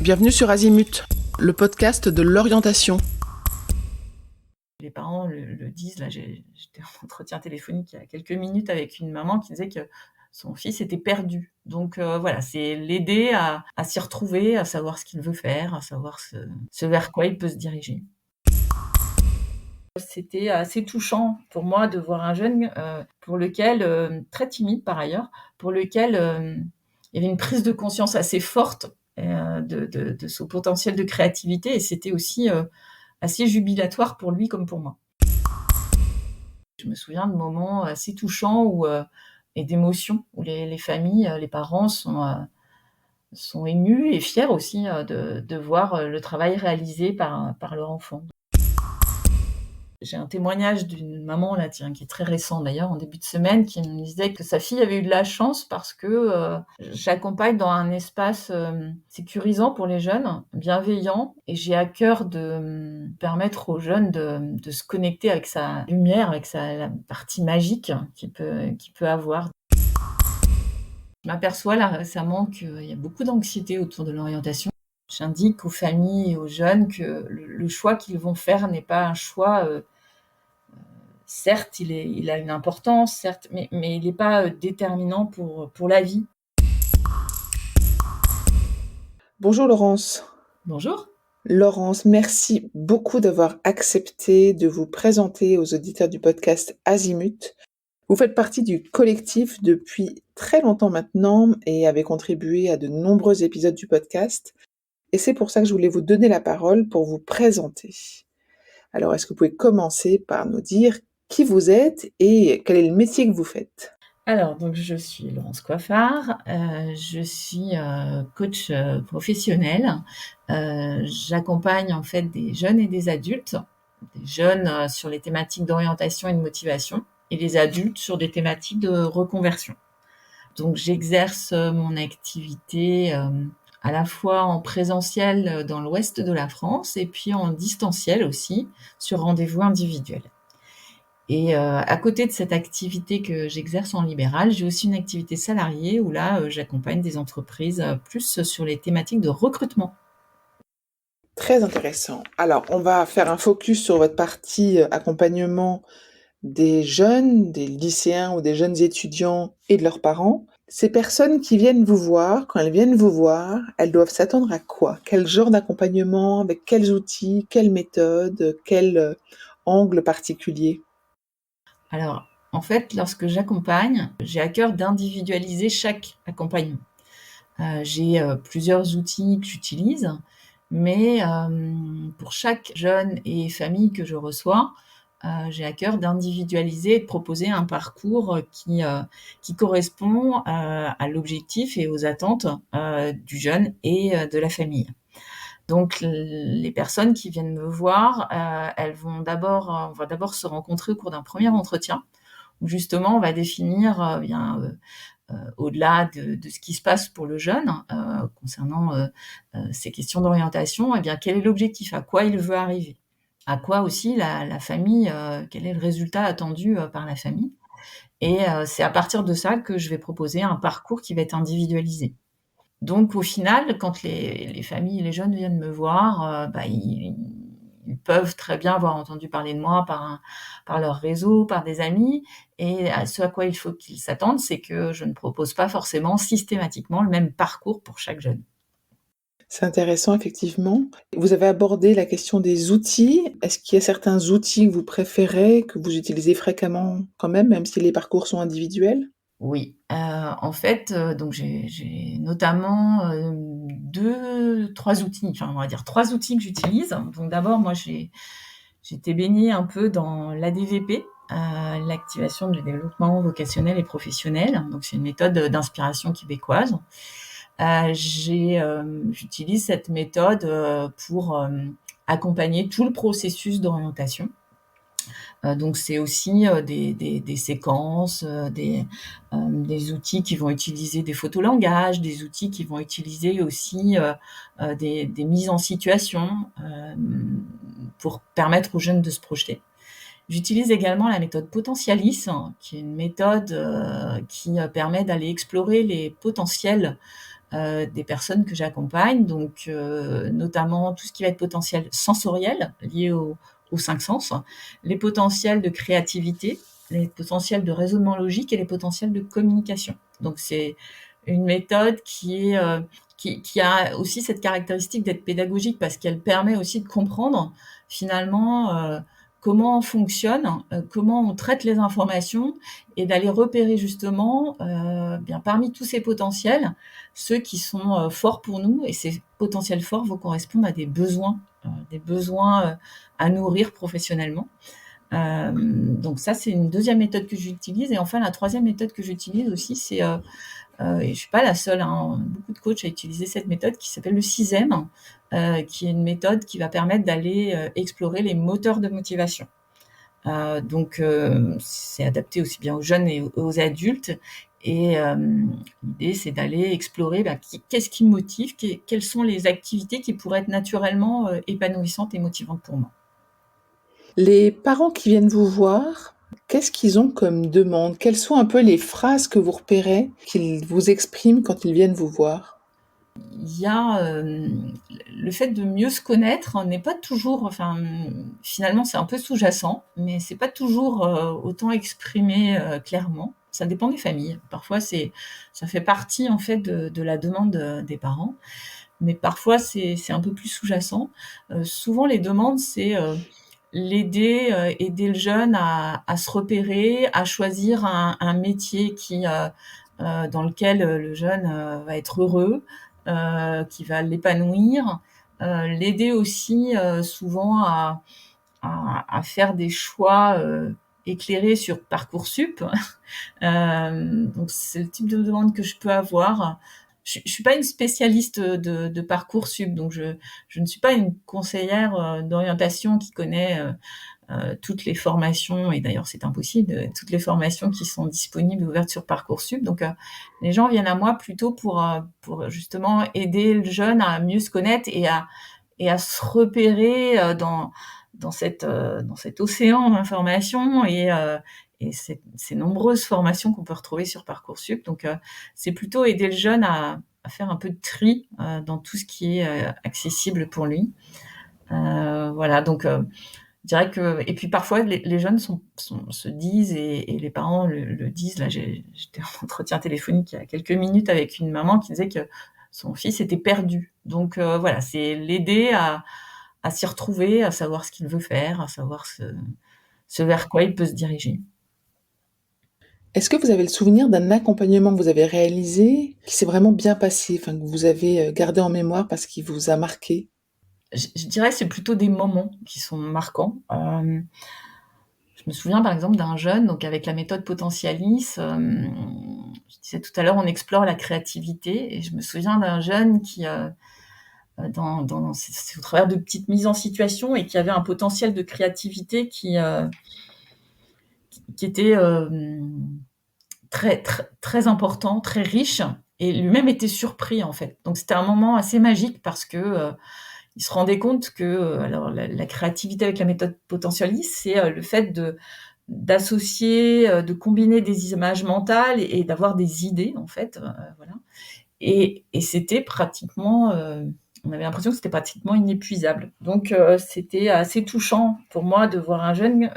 Bienvenue sur Azimut, le podcast de l'orientation. Les parents le disent, là j'étais en entretien téléphonique il y a quelques minutes avec une maman qui disait que son fils était perdu. Donc voilà, c'est l'aider à s'y retrouver, à savoir ce qu'il veut faire, à savoir ce vers quoi il peut se diriger. C'était assez touchant pour moi de voir un jeune, pour lequel, très timide par ailleurs, pour lequel, il y avait une prise de conscience assez forte, de son potentiel de créativité, et c'était aussi, assez jubilatoire pour lui comme pour moi. Je me souviens de moments assez touchants et d'émotions où les familles, les parents sont émus et fiers aussi, de voir, le travail réalisé par leur enfant. J'ai un témoignage d'une maman là, tiens, qui est très récent d'ailleurs, en début de semaine, qui me disait que sa fille avait eu de la chance parce que, j'accompagne dans un espace, sécurisant pour les jeunes, bienveillant, et j'ai à cœur de, permettre aux jeunes de se connecter avec sa lumière, avec la partie magique qu'il peut avoir. Je m'aperçois là récemment qu'il y a beaucoup d'anxiété autour de l'orientation. J'indique aux familles et aux jeunes que le choix qu'ils vont faire n'est pas un choix, certes, il a une importance, certes, mais il n'est pas déterminant pour la vie. Bonjour Laurence. Bonjour. Laurence, merci beaucoup d'avoir accepté de vous présenter aux auditeurs du podcast Azimut. Vous faites partie du collectif depuis très longtemps maintenant et avez contribué à de nombreux épisodes du podcast. Et c'est pour ça que je voulais vous donner la parole pour vous présenter. Alors, est-ce que vous pouvez commencer par nous dire qui vous êtes et quel est le métier que vous faites ? Alors, donc je suis Laurence Coiffard, je suis, coach, professionnel. J'accompagne en fait des jeunes et des adultes. Des jeunes, sur les thématiques d'orientation et de motivation, et des adultes sur des thématiques de reconversion. Donc j'exerce, mon activité, à la fois en présentiel, dans l'ouest de la France, et puis en distanciel aussi, sur rendez-vous individuel. Et à côté de cette activité que j'exerce en libéral, j'ai aussi une activité salariée où là, j'accompagne des entreprises, plus sur les thématiques de recrutement. Très intéressant. Alors, on va faire un focus sur votre partie accompagnement des jeunes, des lycéens ou des jeunes étudiants et de leurs parents. Ces personnes qui viennent vous voir, quand elles viennent vous voir, elles doivent s'attendre à quoi? Quel genre d'accompagnement? Avec quels outils? Quelles méthodes? Quel angle particulier? Alors, en fait, lorsque j'accompagne, j'ai à cœur d'individualiser chaque accompagnement. J'ai, plusieurs outils que j'utilise, mais pour chaque jeune et famille que je reçois, j'ai à cœur d'individualiser et de proposer un parcours, qui correspond, à l'objectif et aux attentes, du jeune et de la famille. Donc les personnes qui viennent me voir, on va d'abord se rencontrer au cours d'un premier entretien où justement on va définir, au-delà de ce qui se passe pour le jeune, concernant, ces questions d'orientation, eh bien, quel est l'objectif? À quoi il veut arriver? À quoi aussi la famille, quel est le résultat attendu, par la famille? Et c'est à partir de ça que je vais proposer un parcours qui va être individualisé. Donc au final, quand les familles et les jeunes viennent me voir, ils peuvent très bien avoir entendu parler de moi par leur réseau, par des amis, et ce à quoi il faut qu'ils s'attendent, c'est que je ne propose pas forcément systématiquement le même parcours pour chaque jeune. C'est intéressant, effectivement. Vous avez abordé la question des outils. Est-ce qu'il y a certains outils que vous préférez, que vous utilisez fréquemment quand même si les parcours sont individuels? Oui, en fait, donc j'ai notamment, 2-3 outils, enfin on va dire 3 outils que j'utilise. Donc d'abord, moi j'étais baignée un peu dans l'ADVP, l'activation du développement vocationnel et professionnel. Donc c'est une méthode, d'inspiration québécoise. J'utilise cette méthode, pour, accompagner tout le processus d'orientation. Donc c'est aussi, des séquences, des outils qui vont utiliser des photolangages, des outils qui vont utiliser aussi, des mises en situation, pour permettre aux jeunes de se projeter. J'utilise également la méthode Potentialis, qui est une méthode, qui permet d'aller explorer les potentiels, des personnes que j'accompagne, donc notamment tout ce qui va être potentiel sensoriel lié aux 5 sens, les potentiels de créativité, les potentiels de raisonnement logique et les potentiels de communication. Donc c'est une méthode qui a aussi cette caractéristique d'être pédagogique parce qu'elle permet aussi de comprendre finalement comment on fonctionne, comment on traite les informations et d'aller repérer justement bien parmi tous ces potentiels ceux qui sont forts pour nous, et ces potentiels forts vont correspondre à des besoins à nourrir professionnellement. Donc ça, c'est une deuxième méthode que j'utilise. Et enfin, la troisième méthode que j'utilise aussi, c'est et je suis pas la seule, hein, beaucoup de coachs à utiliser cette méthode qui s'appelle le 6M, qui est une méthode qui va permettre d'aller explorer les moteurs de motivation. Donc c'est adapté aussi bien aux jeunes et aux adultes. Et l'idée, c'est d'aller explorer qu'est-ce qui me motive, quelles sont les activités qui pourraient être naturellement épanouissantes et motivantes pour moi. Les parents qui viennent vous voir, qu'est-ce qu'ils ont comme demande? Quelles sont un peu les phrases que vous repérez qu'ils vous expriment quand ils viennent vous voir? Il y a le fait de mieux se connaître n'est pas toujours, enfin, finalement, c'est un peu sous-jacent, mais c'est pas toujours autant exprimé clairement. Ça dépend des familles. Parfois, ça fait partie en fait de la demande des parents, mais parfois c'est un peu plus sous-jacent. Souvent, les demandes, c'est aider le jeune à se repérer, à choisir un métier dans lequel le jeune va être heureux, qui va l'épanouir, l'aider aussi souvent à faire des choix éclairés sur Parcoursup. Donc c'est le type de demande que je peux avoir. Je suis pas une spécialiste de Parcoursup, donc je ne suis pas une conseillère d'orientation qui connaît toutes les formations, et d'ailleurs c'est impossible, toutes les formations qui sont disponibles et ouvertes sur Parcoursup. Donc les gens viennent à moi plutôt pour justement aider le jeune à mieux se connaître et à se repérer dans cet océan d'informations et ces nombreuses formations qu'on peut retrouver sur Parcoursup. Donc c'est plutôt aider le jeune à faire un peu de tri dans tout ce qui est accessible pour lui. Voilà, donc je dirais que, et puis parfois les jeunes se disent, et les parents le disent. Là, j'étais en entretien téléphonique il y a quelques minutes avec une maman qui disait que son fils était perdu. Donc voilà, c'est l'aider à s'y retrouver, à savoir ce qu'il veut faire, à savoir ce vers quoi il peut se diriger. Est-ce que vous avez le souvenir d'un accompagnement que vous avez réalisé, qui s'est vraiment bien passé, enfin que vous avez gardé en mémoire parce qu'il vous a marqué? Je dirais que c'est plutôt des moments qui sont marquants. Je me souviens par exemple d'un jeune, donc avec la méthode Potentialis, je disais tout à l'heure, on explore la créativité, et je me souviens d'un jeune qui, c'est au travers de petites mises en situation, et qui avait un potentiel de créativité qui était très, très, très important, très riche, et lui-même était surpris en fait. Donc c'était un moment assez magique parce que il se rendait compte que alors la créativité avec la méthode Potentialis, c'est le fait d'associer, de combiner des images mentales et d'avoir des idées en fait, voilà. Et c'était pratiquement, on avait l'impression que c'était pratiquement inépuisable. Donc c'était assez touchant pour moi de voir un jeune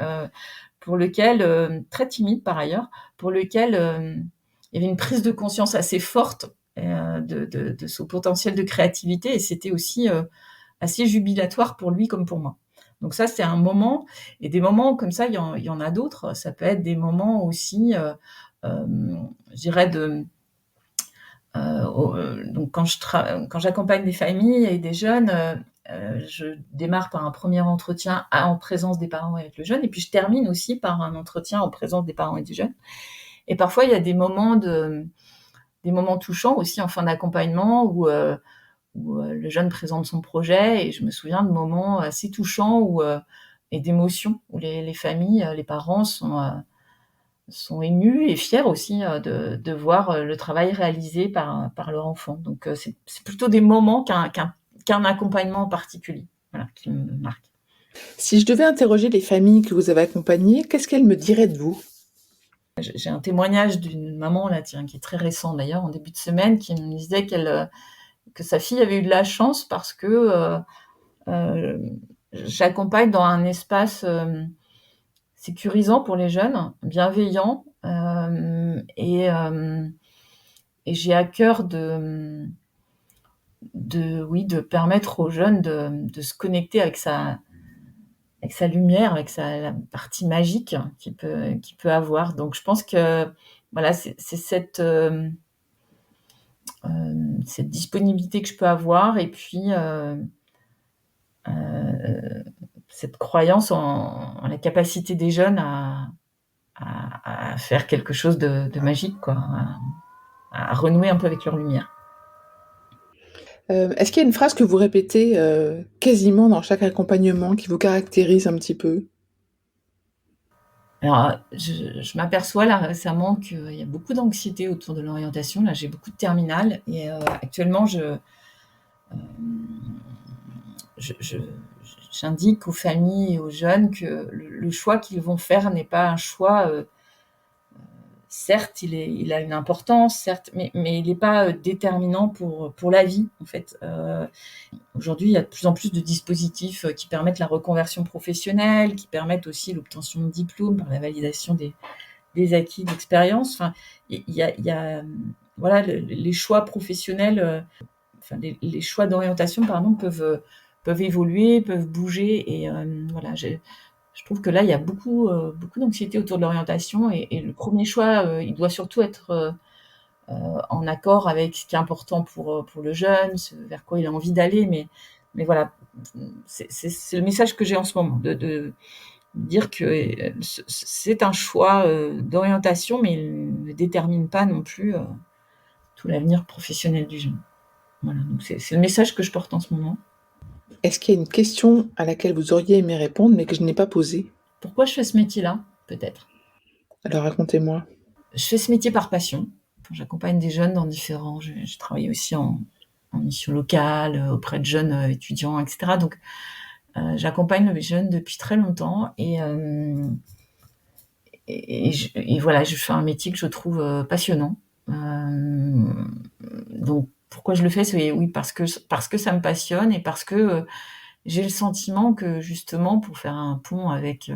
pour lequel, très timide par ailleurs, pour lequel il y avait une prise de conscience assez forte de son potentiel de créativité, et c'était aussi assez jubilatoire pour lui comme pour moi. Donc ça, c'est un moment, et des moments comme ça, il y en a d'autres. Ça peut être des moments aussi, je dirais, donc quand j'accompagne des familles et des jeunes, je démarre par un premier entretien en présence des parents avec le jeune, et puis je termine aussi par un entretien en présence des parents et du jeune. Et parfois, il y a des moments touchants aussi en fin d'accompagnement où le jeune présente son projet, et je me souviens de moments assez touchants et d'émotions où les familles, les parents sont émus et fiers aussi de voir le travail réalisé par leur enfant. Donc c'est plutôt des moments qu'un accompagnement en particulier, voilà, qui me marque. Si je devais interroger les familles que vous avez accompagnées, qu'est-ce qu'elles me diraient de vous? J'ai un témoignage d'une maman là, tiens, qui est très récent d'ailleurs, en début de semaine, qui me disait que sa fille avait eu de la chance parce que j'accompagne dans un espace sécurisant pour les jeunes, bienveillant, et j'ai à cœur de permettre aux jeunes de se connecter avec sa lumière, avec la partie magique qu'il peut avoir. Donc je pense que voilà, c'est cette disponibilité que je peux avoir, et puis cette croyance en la capacité des jeunes à faire quelque chose de magique, quoi, à renouer un peu avec leur lumière. Est-ce qu'il y a une phrase que vous répétez quasiment dans chaque accompagnement qui vous caractérise un petit peu? Alors, je m'aperçois là récemment qu'il y a beaucoup d'anxiété autour de l'orientation. Là, j'ai beaucoup de terminales et actuellement, j'indique aux familles et aux jeunes que le choix qu'ils vont faire n'est pas un choix. Certes, il a une importance, certes, mais il n'est pas déterminant pour la vie, en fait. Aujourd'hui, il y a de plus en plus de dispositifs qui permettent la reconversion professionnelle, qui permettent aussi l'obtention de diplômes par la validation des acquis d'expérience. Enfin, il y a voilà, les choix professionnels, les choix d'orientation, pardon, peuvent évoluer, peuvent bouger, et voilà, je trouve que là, il y a beaucoup d'anxiété autour de l'orientation, et le premier choix, il doit surtout être en accord avec ce qui est important pour le jeune, ce vers quoi il a envie d'aller. Mais voilà, c'est le message que j'ai en ce moment, de dire que c'est un choix d'orientation, mais il ne détermine pas non plus tout l'avenir professionnel du jeune. Voilà, donc c'est le message que je porte en ce moment. Est-ce qu'il y a une question à laquelle vous auriez aimé répondre mais que je n'ai pas posée? Pourquoi je fais ce métier-là, peut-être? Alors racontez-moi. Je fais ce métier par passion. J'accompagne des jeunes dans différents... Je travaille aussi en mission locale, auprès de jeunes étudiants, etc. Donc, j'accompagne les jeunes depuis très longtemps, et voilà, je fais un métier que je trouve passionnant. Donc, pourquoi je le fais? C'est oui, parce que ça me passionne, et parce que j'ai le sentiment que, justement, pour faire un pont avec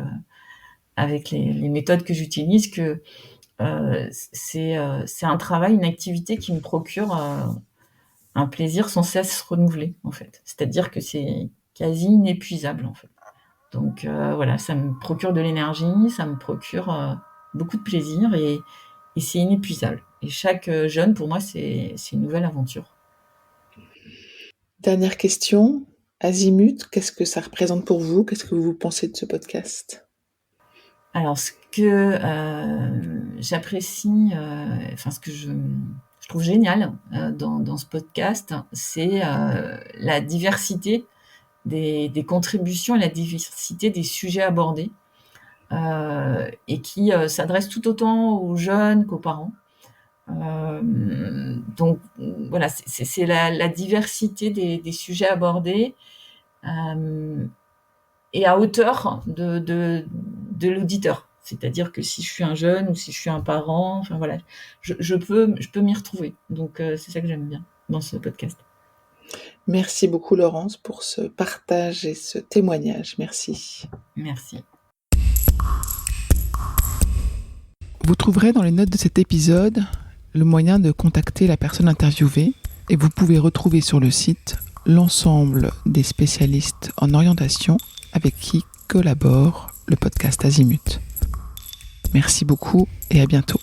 les méthodes que j'utilise, que c'est un travail, une activité qui me procure un plaisir sans cesse renouvelé, en fait. C'est-à-dire que c'est quasi inépuisable, en fait. Donc voilà, ça me procure de l'énergie, ça me procure beaucoup de plaisir, et c'est inépuisable. Et chaque jeune, pour moi, c'est une nouvelle aventure. Dernière question. Azimut, qu'est-ce que ça représente pour vous? Qu'est-ce que vous pensez de ce podcast? Alors, ce que j'apprécie, ce que je trouve génial dans ce podcast, c'est la diversité des contributions et la diversité des sujets abordés, et qui s'adressent tout autant aux jeunes qu'aux parents. Donc voilà, c'est la diversité des sujets abordés, et à hauteur de l'auditeur. C'est-à-dire que si je suis un jeune ou si je suis un parent, enfin voilà, je peux m'y retrouver. Donc c'est ça que j'aime bien dans ce podcast. Merci beaucoup Laurence pour ce partage et ce témoignage. Merci. Merci. Vous trouverez dans les notes de cet épisode le moyen de contacter la personne interviewée, et vous pouvez retrouver sur le site l'ensemble des spécialistes en orientation avec qui collabore le podcast Azimut. Merci beaucoup et à bientôt.